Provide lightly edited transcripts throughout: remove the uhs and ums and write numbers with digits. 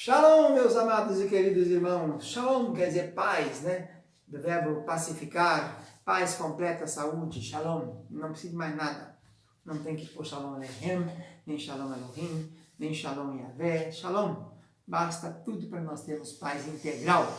Shalom, meus amados e queridos irmãos. Shalom quer dizer paz, né? Do verbo pacificar, paz completa, saúde, shalom. Não precisa de mais nada. Não tem que pôr shalom Aleichem, nem shalom Elohim, nem shalom Yahvé. Shalom. Basta tudo para nós termos paz integral.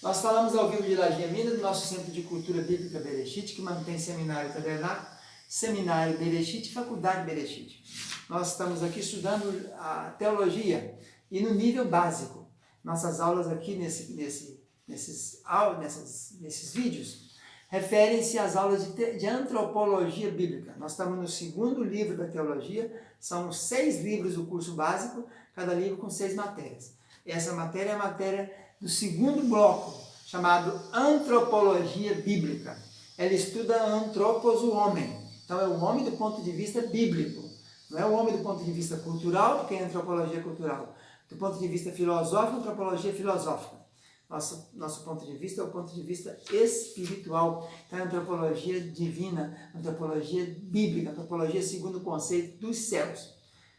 Nós falamos ao vivo de Laje Minas, do nosso Centro de Cultura Bíblica Bereshit, que mantém seminário tabernáculo, seminário Bereshit e faculdade Bereshit. Nós estamos aqui estudando a teologia e no nível básico. Nossas aulas aqui nesses vídeos referem-se às aulas de antropologia bíblica. Nós estamos no segundo livro da teologia, são 6 livros do curso básico, cada livro com 6 matérias. Essa matéria é a matéria do segundo bloco, chamado Antropologia Bíblica. Ela estuda antropos, o homem. Então é o homem do ponto de vista bíblico. Não é o homem do ponto de vista cultural, porque é antropologia cultural. Do ponto de vista filosófico, antropologia filosófica. Nosso ponto de vista é o ponto de vista espiritual. Então é antropologia divina, antropologia bíblica, antropologia segundo o conceito dos céus.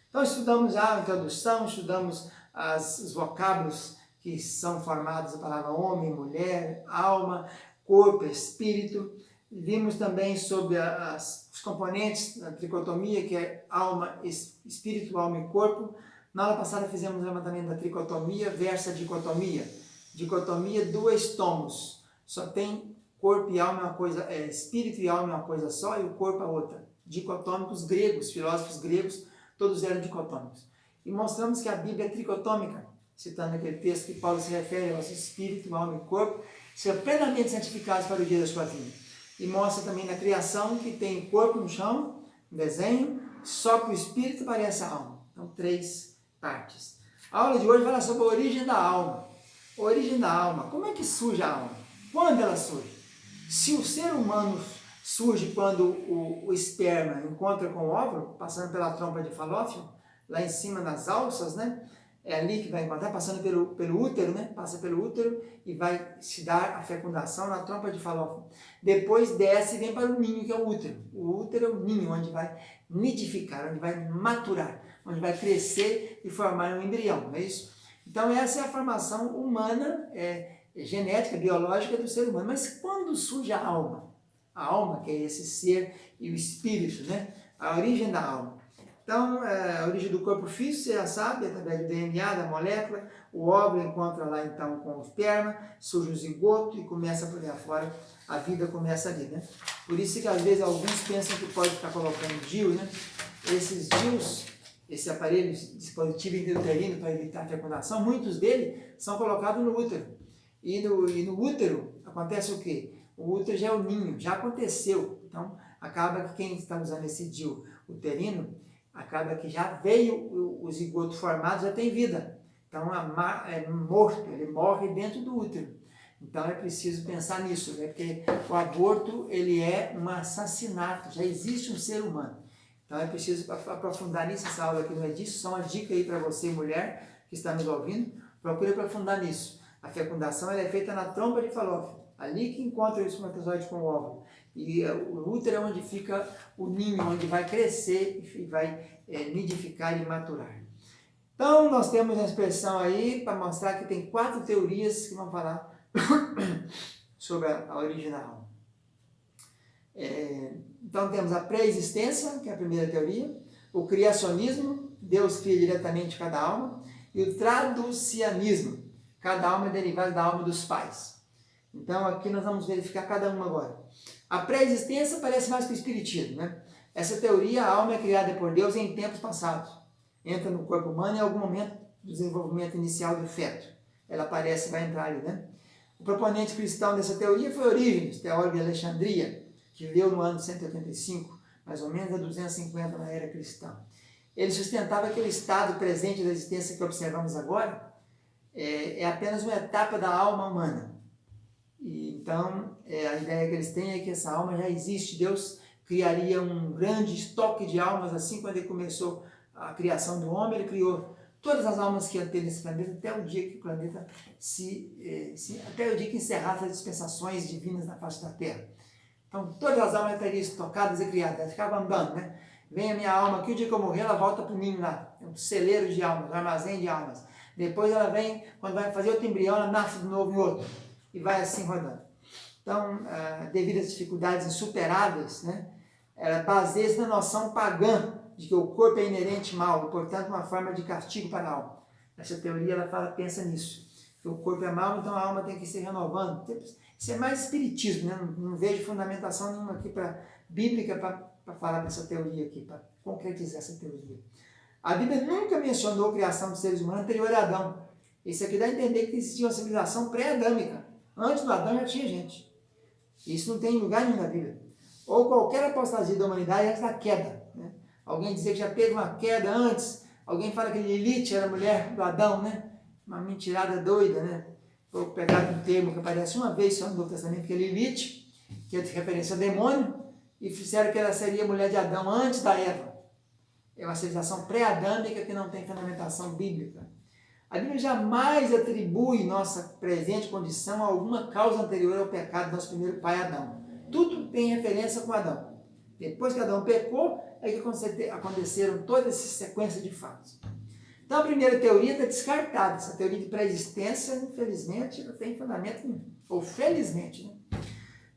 Então estudamos a introdução, estudamos os vocábulos que são formados da palavra homem, mulher, alma, corpo, espírito. Vimos também sobre os componentes da tricotomia, que é alma, espírito, alma e corpo. Na aula passada fizemos o levantamento da tricotomia versus a dicotomia. Dicotomia, 2 tomos. Só tem corpo e alma é uma coisa, espírito e alma é uma coisa só e o corpo é outra. Dicotômicos gregos, filósofos gregos, todos eram dicotômicos. E mostramos que a Bíblia é tricotômica, citando aquele texto que Paulo se refere ao nosso espírito, alma e corpo, ser plenamente santificados para o dia da sua vinda. E mostra também na criação que tem corpo no chão, um desenho, só que o espírito parece a alma. Então, 3 partes. A aula de hoje fala sobre a origem da alma. A origem da alma. Como é que surge a alma? Quando ela surge? Se o ser humano surge quando o esperma encontra com o óvulo, passando pela trompa de Falópio, lá em cima das alças, né? É ali que vai encontrar, passando pelo útero, né? Passa pelo útero e vai se dar a fecundação na trompa de Falópio. Depois desce e vem para o ninho, que é o útero. O útero é o ninho, onde vai nidificar, onde vai maturar, onde vai crescer e formar um embrião, não é isso? Então essa é a formação humana, genética, biológica do ser humano. Mas quando surge a alma? A alma, que é esse ser, e o espírito, né? A origem da alma. Então, a origem do corpo físico, você já sabe, através do DNA, da molécula, o óvulo encontra lá então com o esperma, surge o zigoto e começa por aí afora, a vida começa ali, né? Por isso que às vezes alguns pensam que pode ficar colocando DIU, né? Esses DIUs, esse aparelho, dispositivo intrauterino para evitar a fecundação, muitos deles são colocados no útero. E no útero acontece o quê? O útero já é o ninho, já aconteceu. Então, acaba que quem está usando esse DIU uterino, acaba que já veio o zigoto formado, já tem vida. Então é morto, ele morre dentro do útero. Então é preciso pensar nisso, né? Porque o aborto ele é um assassinato, já existe um ser humano. Então é preciso aprofundar nisso, essa aula aqui não é disso, só uma dica aí para você, mulher, que está nos ouvindo, procure aprofundar nisso. A fecundação ela é feita na trompa de Falópio, ali que encontra o espermatozoide com o óvulo. E o útero é onde fica o ninho, onde vai crescer e vai nidificar e maturar. Então, nós temos uma expressão aí para mostrar que tem 4 teorias que vão falar sobre a origem da alma. Então, temos a pré-existência, que é a primeira teoria, o criacionismo, Deus cria diretamente cada alma, e o traducianismo, cada alma é derivada da alma dos pais. Então, aqui nós vamos verificar cada uma agora. A pré-existência parece mais que o espiritismo, né? Essa teoria, a alma é criada por Deus em tempos passados. Entra no corpo humano em algum momento do desenvolvimento inicial do feto. Ela aparece e vai entrar ali, né? O proponente cristão dessa teoria foi Orígenes, teólogo de Alexandria, que viveu no ano 185, mais ou menos a 250 na era cristã. Ele sustentava que o estado presente da existência que observamos agora é apenas uma etapa da alma humana. Então, a ideia que eles têm é que essa alma já existe. Deus criaria um grande estoque de almas, assim quando ele começou a criação do homem, ele criou todas as almas que ia ter nesse planeta, até o dia que o planeta até o dia que encerrasse as dispensações divinas na face da Terra. Então, todas as almas estariam estocadas e criadas, elas ficavam andando, né? Vem a minha alma aqui, o dia que eu morrer, ela volta para o ninho lá, é um celeiro de almas, um armazém de almas. Depois ela vem, quando vai fazer outro embrião, ela nasce de novo em outro. E vai assim rodando. Então, devido às dificuldades insuperáveis, né, ela baseia-se na noção pagã de que o corpo é inerente mal, e, portanto, uma forma de castigo para a alma. Essa teoria, ela pensa nisso. Que o corpo é mal, então a alma tem que se renovando. Isso é mais espiritismo, né? Não vejo fundamentação nenhuma aqui bíblica para falar dessa teoria aqui, para concretizar essa teoria. A Bíblia nunca mencionou a criação de seres humanos anterior a Adão. Isso aqui dá a entender que existia uma civilização pré-adâmica. Antes do Adão já tinha gente. Isso não tem lugar nenhum na Bíblia. Ou qualquer apostasia da humanidade antes da queda. Né? Alguém dizer que já teve uma queda antes. Alguém fala que Lilith era a mulher do Adão, né? Uma mentirada doida, né? Vou pegar um termo que aparece uma vez só no Novo Testamento, que é Lilith, que é de referência ao demônio, e fizeram que ela seria mulher de Adão antes da Eva. É uma civilização pré-adâmica que não tem fundamentação bíblica. A Bíblia jamais atribui nossa presente condição a alguma causa anterior ao pecado do nosso primeiro pai Adão. Tudo tem referência com Adão. Depois que Adão pecou, é que aconteceram toda essa sequência de fatos. Então a primeira teoria está descartada. Essa teoria de pré-existência, infelizmente, não tem fundamento nenhum. Ou felizmente, né?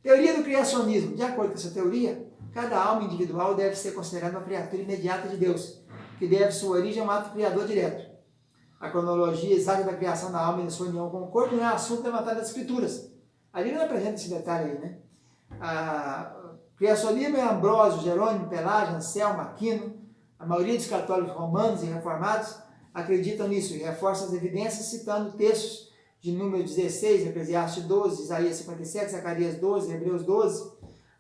Teoria do criacionismo. De acordo com essa teoria, cada alma individual deve ser considerada uma criatura imediata de Deus, que deve sua origem a um ato criador direto. A cronologia exata da criação da alma e da sua união com o corpo não é assunto levantado das Escrituras. A Bíblia não apresenta esse detalhe aí, né? O criacionismo é Ambrósio, Jerônimo, Pelágio, Anselmo, Aquino. A maioria dos católicos romanos e reformados acreditam nisso e reforçam as evidências citando textos de Número 16, Eclesiastes 12, Isaías 57, Zacarias 12, Hebreus 12,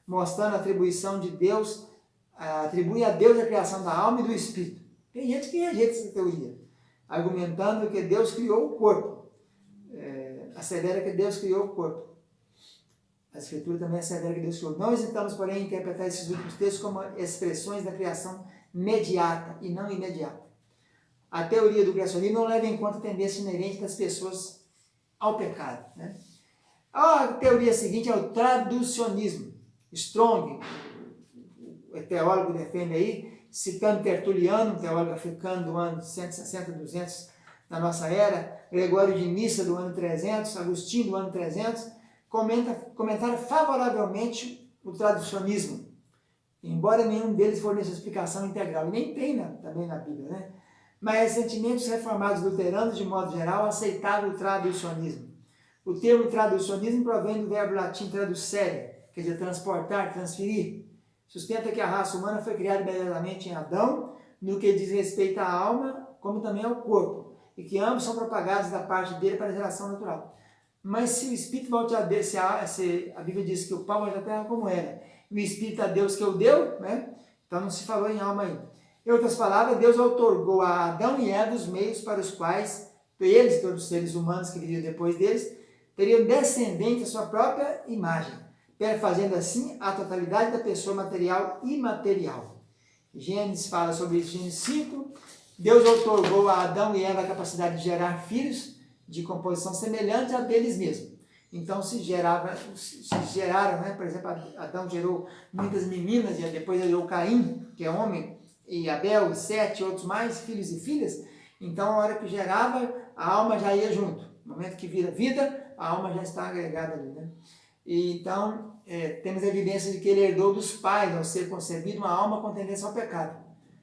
mostrando a atribuição de Deus, atribui a Deus a criação da alma e do espírito. Tem gente que rejeita essa teoria, argumentando que Deus criou o corpo. Assevera que Deus criou o corpo. A Escritura também assevera que Deus criou. Não hesitamos, porém, em interpretar esses últimos textos como expressões da criação mediata e não imediata. A teoria do criacionismo não leva em conta a tendência inerente das pessoas ao pecado. Né? A teoria seguinte é o traducionismo. Strong, o teólogo, defende aí, citando Tertuliano, um teólogo africano do ano 160, 200 da nossa era, Gregório de Nissa do ano 300, Agostinho do ano 300, comentaram favoravelmente o traducionismo, embora nenhum deles forneça explicação integral, e nem tem também na Bíblia, né? Mas recentemente os reformados luteranos, de modo geral, aceitaram o traducionismo. O termo traducionismo provém do verbo latim traducere, quer dizer, transportar, transferir. Sustenta que a raça humana foi criada imediatamente em Adão, no que diz respeito à alma, como também ao corpo, e que ambos são propagados da parte dele para a geração natural. Mas se o Espírito volta a Deus, se a Bíblia diz que o pau volta à terra como era, e o Espírito a Deus que o deu, né? Então não se falou em alma aí. Em outras palavras, Deus outorgou a Adão e Eva os meios para os quais eles, todos os seres humanos que viriam depois deles, teriam descendente à sua própria imagem, perfazendo assim a totalidade da pessoa material e imaterial. Gênesis fala sobre isso, Gênesis 5. Deus outorgou a Adão e Eva a capacidade de gerar filhos de composição semelhante a deles mesmos. Então se geraram, né? Por exemplo, Adão gerou muitas meninas, e depois ele gerou Caim, que é homem, e Abel, e Sete, e outros mais, filhos e filhas. Então, a hora que gerava, a alma já ia junto. No momento que vira vida, a alma já está agregada ali, né? E, então, temos evidência de que ele herdou dos pais, ao ser concebido, uma alma com tendência ao pecado.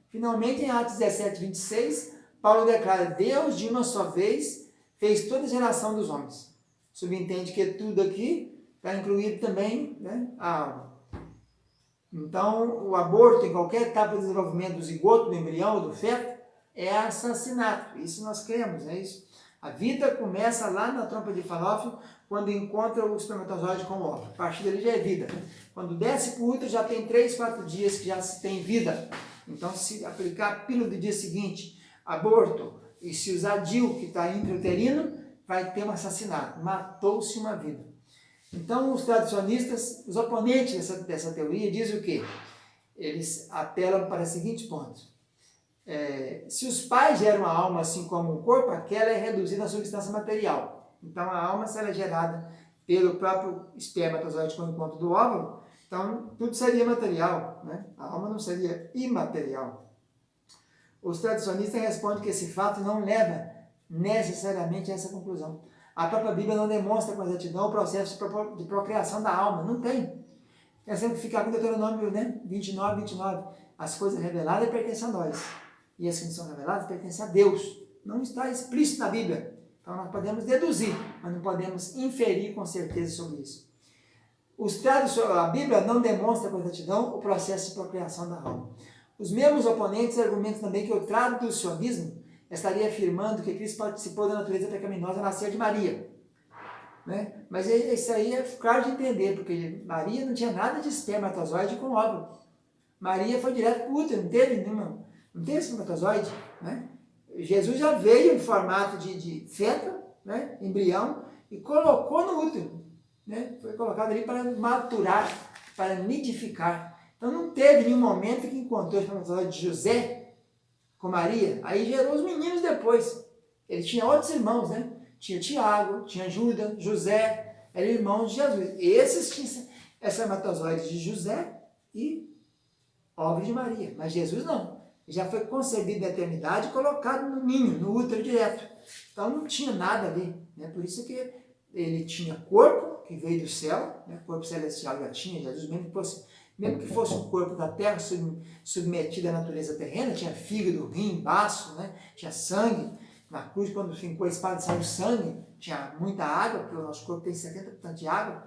Finalmente, em Atos 17, 26, Paulo declara: Deus, de uma só vez, fez toda a geração dos homens. Subentende que tudo aqui está incluído também, né, a alma. Então, o aborto, em qualquer etapa do desenvolvimento do zigoto, do embrião ou do feto, é assassinato. Isso nós cremos, é isso. A vida começa lá na trompa de Falópio, quando encontra o espermatozoide com o óvulo. A partir dali já é vida. Quando desce para o útero, já tem 3, 4 dias que já se tem vida. Então, se aplicar a pílula do dia seguinte, aborto, e se usar DIU, que está intrauterino, vai ter um assassinato. Matou-se uma vida. Então, os tradicionistas, os oponentes dessa teoria, dizem o quê? Eles apelam para o seguinte ponto. Se os pais geram a alma assim como um corpo, aquela é reduzida à substância material. Então, a alma, se ela é gerada pelo próprio espermatozoide com o encontro do óvulo, então tudo seria material, né? A alma não seria imaterial. Os tradicionistas respondem que esse fato não leva necessariamente essa conclusão. A própria Bíblia não demonstra com exatidão o processo de procriação da alma, não tem. É sempre ficar com o Deuteronômio, né? 29. As coisas reveladas pertencem a nós, e as que não são reveladas pertencem a Deus. Não está explícito na Bíblia. Então nós podemos deduzir, mas não podemos inferir com certeza sobre isso. A Bíblia não demonstra com exatidão o processo de procriação da alma. Os mesmos oponentes argumentam também que o traducionismo estaria afirmando que Cristo participou da natureza pecaminosa a nascer de Maria. Né? Mas isso aí é claro de entender, porque Maria não tinha nada de espermatozoide com óvulo. Maria foi direto para o útero, não teve espermatozoide. Né? Jesus já veio em formato de feto, né? Embrião, e colocou no útero. Né? Foi colocado ali para maturar, para nidificar. Então não teve nenhum momento que encontrou o espermatozoide de José com Maria, aí gerou os meninos depois. Ele tinha outros irmãos, né? Tinha Tiago, tinha Judas, José, eram irmãos de Jesus. Esses tinham espermatozoide de José e óvulo de Maria, mas Jesus não. Já foi concebido da eternidade e colocado no ninho, no útero direto. Então não tinha nada ali. Né? Por isso que ele tinha corpo, que veio do céu, né? Corpo celestial já tinha, Jesus, mesmo que fosse um corpo da terra submetido à natureza terrena, tinha fígado, rim, baço, né? Tinha sangue. Na cruz, quando fincou a espada, saiu sangue, tinha muita água, porque o nosso corpo tem 70% de água.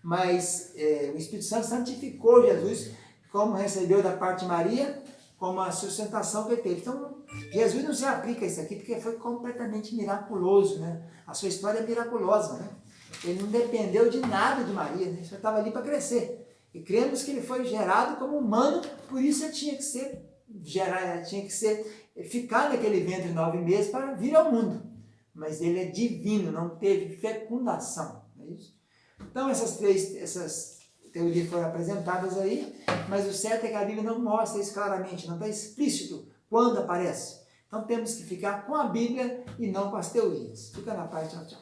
Mas o Espírito Santo santificou Jesus, como recebeu da parte de Maria, como a sustentação que ele teve. Então, Jesus não se aplica a isso aqui, porque foi completamente miraculoso, né? A sua história é miraculosa, né? Ele não dependeu de nada de Maria, né? Ele só estava ali para crescer. E cremos que ele foi gerado como humano, por isso ele tinha que ficar naquele ventre 9 meses para vir ao mundo. Mas ele é divino, não teve fecundação. Não é isso? Então essas teorias foram apresentadas aí, mas o certo é que a Bíblia não mostra isso claramente, não está explícito quando aparece. Então temos que ficar com a Bíblia e não com as teorias. Fica na paz, tchau, tchau.